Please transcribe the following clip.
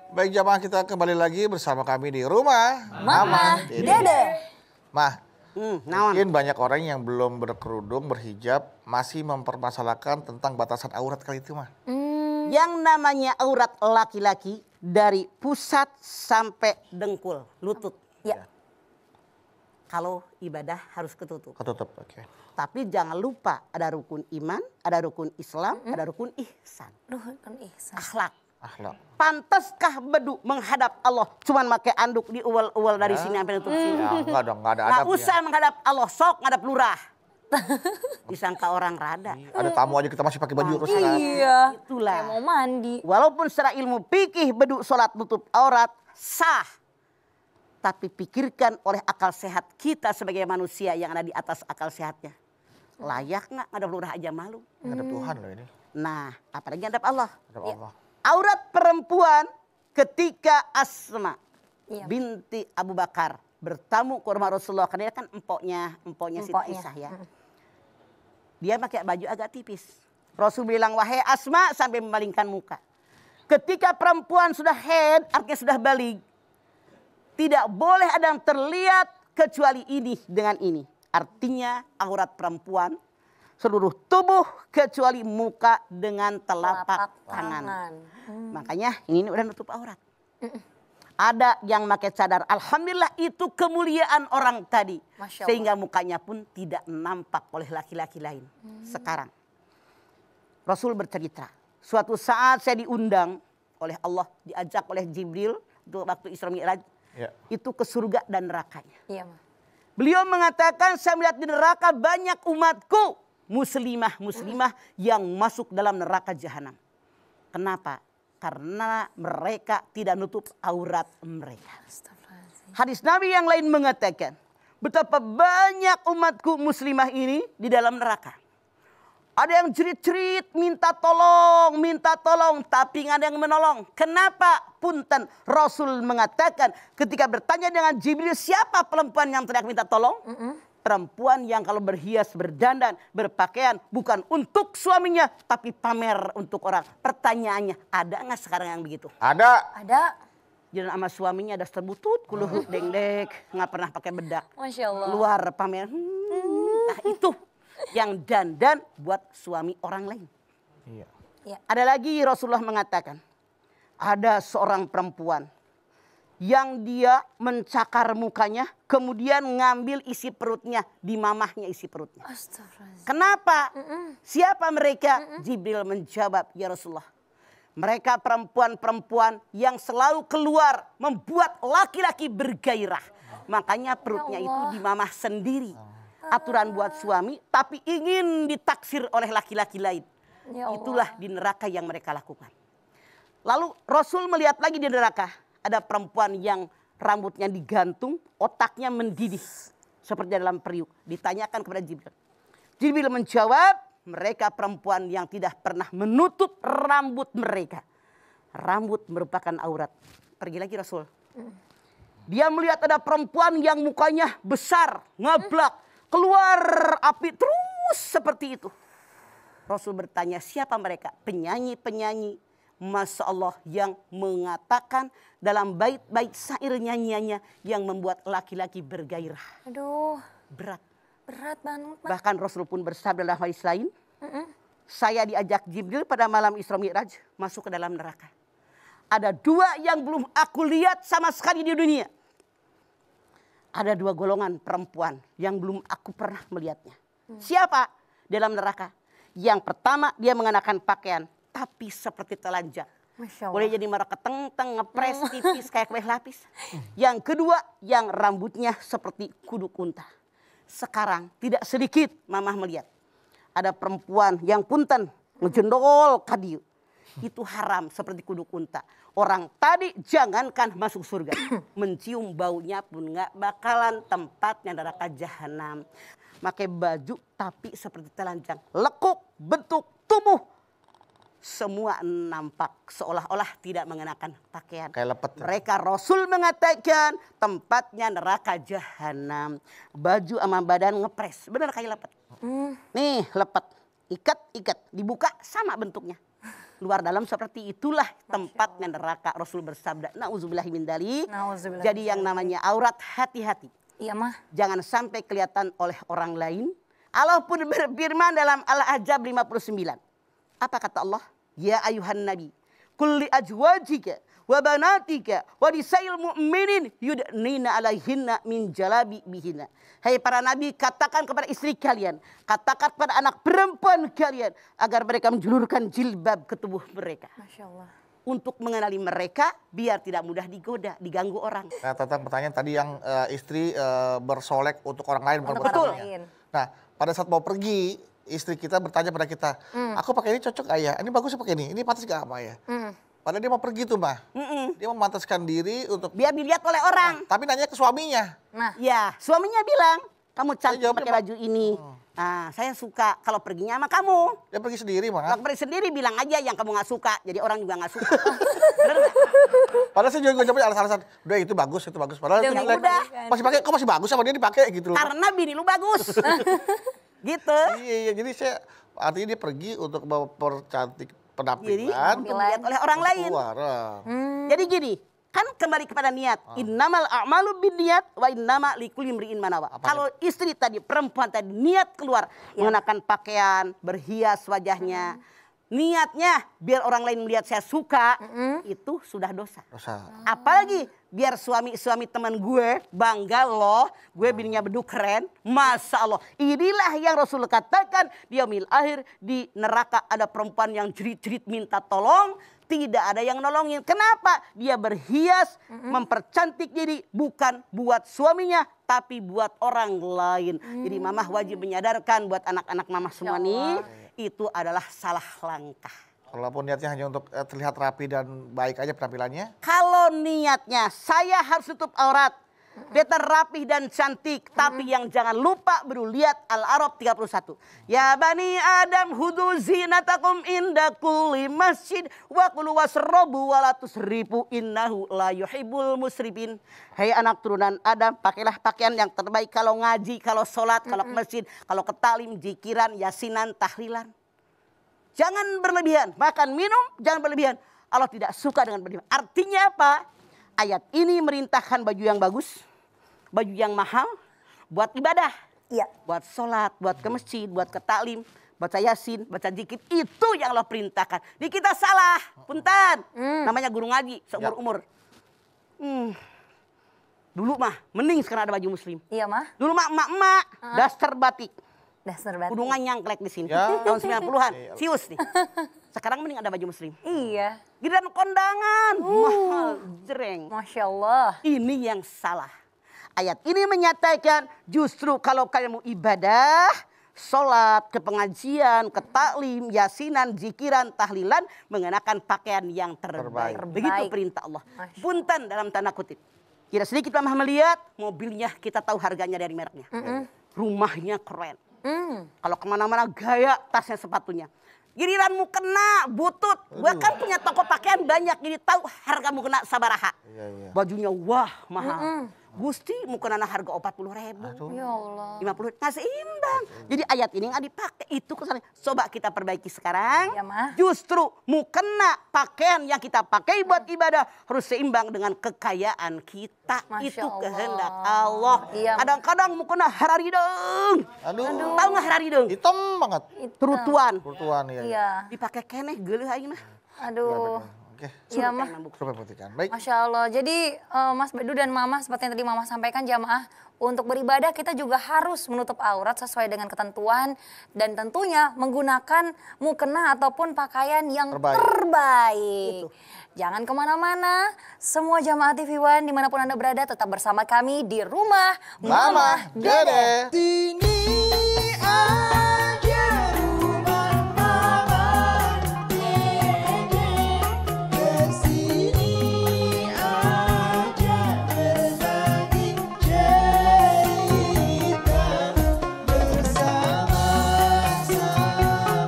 Baik jamaah, kita kembali lagi bersama kami di rumah Mama Dede. Mah, Naon? mungkin banyak orang yang belum berkerudung, berhijab, masih mempermasalahkan tentang batasan aurat kali itu mah. Yang namanya aurat laki-laki dari pusat sampai dengkul, lutut. Ya. Kalau ibadah harus ketutup. Ketutup, oke. Tapi jangan lupa ada rukun iman, ada rukun Islam, ada rukun ihsan. Rukun ihsan. Akhlak. Akhlak. Pantaskah bedu menghadap Allah cuman pakai anduk di uwal-uwal dari sini sampai nutup sini? Ya, enggak dong, enggak ada Nggak adabnya. usah menghadap Allah, sok ngadap lurah. Disangka orang rada. Ada tamu aja kita masih pakai baju terus kan. Iya. Itulah. Kayak mau mandi. Walaupun secara ilmu fikih bedu sholat nutup aurat sah. Tapi pikirkan oleh akal sehat kita sebagai manusia yang ada di atas akal sehatnya. Layak nggak ngadap lurah aja malu? Ada Tuhan loh ini. Nah, apalagi ngadap Allah. Ada Allah. Aurat perempuan ketika Asma Iya. binti Abu Bakar bertamu ke rumah Rasulullah. Karena dia kan empoknya Siti Aisyah ya. Dia pakai baju agak tipis. Rasul bilang, wahai Asma, sampai memalingkan muka. Ketika perempuan sudah haid, artinya sudah balik. Tidak boleh ada yang terlihat kecuali ini dengan ini. Artinya aurat perempuan seluruh tubuh kecuali muka dengan telapak tangan. Makanya ini udah nutup aurat. Ada yang pakai cadar. Alhamdulillah itu kemuliaan orang tadi. Masya Allah. Sehingga mukanya pun tidak nampak oleh laki-laki lain. Sekarang Rasul bercerita. Suatu saat saya diundang oleh Allah. Diajak oleh Jibril. Untuk waktu Isra Mi'raj. Ya. Itu ke surga dan nerakanya. Iya, Ma. Beliau mengatakan saya melihat di neraka banyak umatku. Muslimah yang masuk dalam neraka jahanam. Kenapa? Karena mereka tidak nutup aurat mereka. Astagfirullahaladzim. Hadis Nabi yang lain mengatakan betapa banyak umatku muslimah ini di dalam neraka. Ada yang cerit-cerit minta tolong, tapi nggak ada yang menolong. Kenapa? Punten, Rasul mengatakan ketika bertanya dengan Jibril, siapa perempuan yang teriak minta tolong? Perempuan yang kalau berhias, berdandan, berpakaian bukan untuk suaminya, tapi pamer untuk orang. Pertanyaannya, ada nggak sekarang yang begitu? Ada. Ada. Jalan sama suaminya ada serbutut, kuluhut dengdek, nggak pernah pakai bedak. Masya Allah. Luar pamer. Nah itu yang dandan buat suami orang lain. Iya. Ya. Ada lagi Rasulullah mengatakan, ada seorang perempuan yang dia mencakar mukanya, kemudian ngambil isi perutnya, di mamahnya isi perutnya. Astagfirullahaladzim. Kenapa? Siapa mereka? Jibril menjawab, ya Rasulullah. Mereka perempuan-perempuan yang selalu keluar membuat laki-laki bergairah. Makanya perutnya itu di mamah sendiri. Aturan buat suami, tapi ingin ditaksir oleh laki-laki lain. Ya Allah. Itulah di neraka yang mereka lakukan. Lalu Rasul melihat lagi di neraka. Ada perempuan yang rambutnya digantung, otaknya mendidih. Seperti dalam periuk. Ditanyakan kepada Jibril. Jibril menjawab, mereka perempuan yang tidak pernah menutup rambut mereka. Rambut merupakan aurat. Pergi lagi Rasul. Dia melihat ada perempuan yang mukanya besar, ngeblak. Keluar api terus seperti itu. Rasul bertanya, siapa mereka? Penyanyi-penyanyi. Masya Allah yang mengatakan dalam bait-bait syair nyanyiannya yang membuat laki-laki bergairah. Aduh, Berat. berat banget, Ma. Bahkan Rasul pun bersabda dalam hadis lain. Saya diajak Jibril pada malam Isra Mi'raj masuk ke dalam neraka. Ada dua yang belum aku lihat sama sekali di dunia. Ada dua golongan perempuan yang belum aku pernah melihatnya. Siapa? Dalam neraka. Yang pertama dia mengenakan pakaian tapi seperti telanjang. Masya Allah. Boleh jadi mereka keteng-teng, ngepres tipis kayak kue lapis. Yang kedua yang rambutnya seperti kudu unta. Sekarang tidak sedikit mamah melihat. Ada perempuan yang punten ngejendol kadiu. Itu haram seperti kudu unta. Orang tadi jangankan masuk surga. Mencium baunya pun nggak bakalan tempatnya neraka jahanam. Pakai baju tapi seperti telanjang. Lekuk, bentuk, tubuh. Semua nampak seolah-olah tidak mengenakan pakaian. Kayak lepet. Mereka Rasul mengatakan tempatnya neraka jahanam. Baju sama badan ngepres. Bener kayak lepet. Nih lepet. Ikat. Dibuka sama bentuknya. luar dalam seperti itulah tempatnya neraka. Rasul bersabda, nauzubillahi min dzalik. Nauzubillah. Jadi yang namanya aurat, hati-hati. Iya mah. Jangan sampai kelihatan oleh orang lain. Allah pun berfirman dalam Al-Ahzab 59. Apa kata Allah? Ya ayuhan nabi, kulli azwajika wa banatika wa nisa'il mu'minin yudnina alaihinna min jalabi bihina. Hai para nabi, katakan kepada istri kalian, katakan kepada anak perempuan kalian agar mereka menjulurkan jilbab ke tubuh mereka. Masya Allah. Untuk mengenali mereka biar tidak mudah digoda, diganggu orang. Nah, tentang pertanyaan tadi yang istri bersolek untuk orang lain bukan Untuk buat Betul. orang suaminya. lain. Nah, pada saat mau pergi, istri kita bertanya pada kita, aku pakai ini cocok gak ya? Ini bagus pakai ini pantas gak apa ya? Padahal dia mau pergi tuh, mah. Dia memantaskan diri untuk Biar dilihat oleh orang. tapi nanya ke suaminya. Nah, Ya, suaminya bilang, kamu cantik jawabnya, pakai Pak. baju ini. Nah, saya suka kalau perginya sama kamu. Dia pergi sendiri, mah. Kalau pergi sendiri bilang aja yang kamu nggak suka. Jadi orang juga nggak suka. Bener nggak? Padahal saya juga jawabnya alasan-alasan, udah itu bagus, itu bagus. Padahal Udah, itu udah. jelek. Masih pakai, kok masih bagus sama dia dipakai gitu loh. Karena bini lu bagus. Gitu. Iya, jadi saya artinya dia pergi untuk mempercantik Jadi penampilan untuk dilihat oleh orang untuk lain. keluar. Jadi gini, kan kembali kepada niat. Innamal a'malu binniyat wa innama likulli imri'in ma nawa. Apa Kalau istri tadi, perempuan tadi niat keluar mengenakan pakaian, berhias wajahnya. Niatnya biar orang lain melihat saya suka, itu sudah dosa. Dosa. Apalagi biar suami teman gue bangga loh, gue bininya beduk keren. Masya Allah, inilah yang Rasul katakan di yaumil akhir, di neraka ada perempuan yang jerit-jerit minta tolong. Tidak ada yang nolongin. Kenapa? Dia berhias, mempercantik diri bukan buat suaminya, tapi buat orang lain. Jadi mamah wajib menyadarkan buat anak-anak mamah semua nih, itu adalah salah langkah. Walaupun niatnya hanya untuk terlihat rapi dan baik aja penampilannya. Kalau niatnya saya harus tutup aurat, kelihatan rapih dan cantik, tapi yang jangan lupa baru lihat Al-A'raf 31. Ya bani Adam hudu zinatakum inda kulli masjid wa kulu wasrobu wa la tusrifu innahu la yuhibbul musrifin. Hai anak turunan Adam, pakailah pakaian yang terbaik kalau ngaji, kalau sholat, kalau ke masjid, kalau ke talim, jikiran, yasinan, tahlilan. Jangan berlebihan, makan minum jangan berlebihan. Allah tidak suka dengan berlebihan. Artinya apa? Ayat ini merintahkan baju yang bagus, baju yang mahal, buat ibadah. iya. Buat sholat, buat ke masjid, buat ke taklim, baca yasin, baca zikir. Itu yang Allah perintahkan. Di kita salah, punten. Namanya guru ngaji, seumur-umur. Dulu mah, mending sekarang ada baju muslim. Iya mah. Dulu mah emak-emak, daster batik. Dasar batik. Kudungan nyangklek di sini. Ya. Tahun 90-an, sius nih. Sekarang mending ada baju muslim. Iya. Giliran kondangan, mahal, jreng. Masya Allah. Ini yang salah. Ayat ini menyatakan justru kalau kalian mau ibadah, sholat, ke pengajian, ke taklim, yasinan, zikiran, tahlilan, mengenakan pakaian yang terbaik. Terbaik. Begitu Terbaik. perintah Allah. Masya Punten dalam tanda kutip. Tidak sedikit mama melihat mobilnya kita tahu harganya dari mereknya. Rumahnya keren. Kalau kemana-mana gaya tasnya sepatunya. Giliranmu kena butut. Gue kan punya toko pakaian banyak. Jadi tahu hargamu kena sabaraha. Iya, iya. Bajunya wah mahal. Gusti mau kena harga 40.000. Ya Allah. 50 nggak seimbang. Jadi ayat ini nggak dipakai itu kesalahan. Coba kita perbaiki sekarang. Iya, Mah. Justru mukena pakaian yang kita pakai buat ibadah harus seimbang dengan kekayaan kita. Masya Itu Allah. kehendak Allah. Iya. Kadang-kadang mukena hararideng. Aduh, Tahu nggak hararideng? hitam banget. Terutuan. Kurtuan ya. Iya. Dipakai keneh geuleuh ayeuna. Aduh. Oke. Iya mah. Coba perhatikan. Baik. Masya Allah. Jadi Mas Bedu dan Mama seperti yang tadi Mama sampaikan jamaah, untuk beribadah kita juga harus menutup aurat sesuai dengan ketentuan dan tentunya menggunakan mukena ataupun pakaian yang Terbaik. terbaik. Jangan kemana-mana, semua jamaah TV One dimanapun Anda berada tetap bersama kami di rumah Mama Dede. Sini